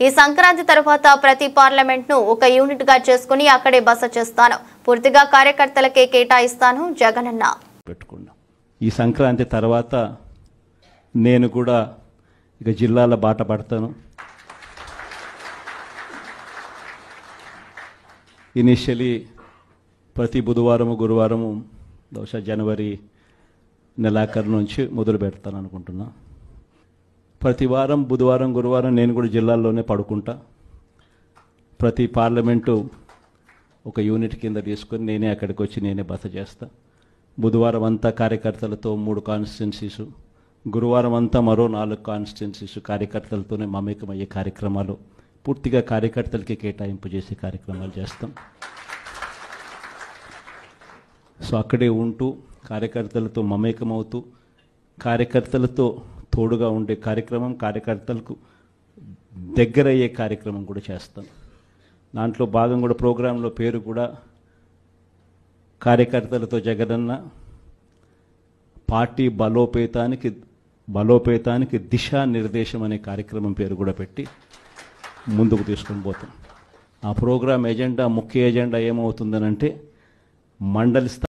ఈ సంక్రాంతి తర్వాత ప్రతి పార్లమెంట్ ను ఒక యూనిట్ గా చేసుకుని అక్కడే బస చేస్తాను. పూర్తిగా కార్యకర్తలకే కేటాయిస్తాను జగనన్న. పెట్టుకున్నాం. ఈ సంక్రాంతి తర్వాత నేను కూడా ఇక జిల్లాల బాట పడతాను. ఇనిషియలీ ప్రతి బుధవారము గురువారము బహుశా జనవరి నెలాఖరు నుంచి మొదలు పెడతాను అనుకుంటున్నా. ప్రతి వారం బుధవారం గురువారం నేను కూడా జిల్లాల్లోనే పడుకుంటా. ప్రతి పార్లమెంటు ఒక యూనిట్ కింద తీసుకొని నేనే అక్కడికి వచ్చి నేనే బస చేస్తా. బుధవారం అంతా కార్యకర్తలతో 3 కాన్స్టిట్యున్సీసు, గురువారం అంతా మరో 4 కాన్స్టిట్యున్సీసు కార్యకర్తలతోనే మమేకమయ్యే కార్యక్రమాలు, పూర్తిగా కార్యకర్తలకి కేటాయింపు చేసే కార్యక్రమాలు చేస్తాం. సో అక్కడే ఉంటూ కార్యకర్తలతో మమేకమవుతూ కార్యకర్తలతో తోడుగా ఉండే కార్యక్రమం, కార్యకర్తలకు దగ్గరయ్యే కార్యక్రమం కూడా చేస్తాం. దాంట్లో భాగం కూడా ప్రోగ్రాంలో పేరు కూడా కార్యకర్తలతో జగనన్న పార్టీ బలోపేతానికి దిశానిర్దేశం అనే కార్యక్రమం పేరు కూడా పెట్టి ముందుకు తీసుకొని పోతాం. ఆ ప్రోగ్రాం ఎజెండా, ముఖ్య ఎజెండా ఏమవుతుందనంటే మండలి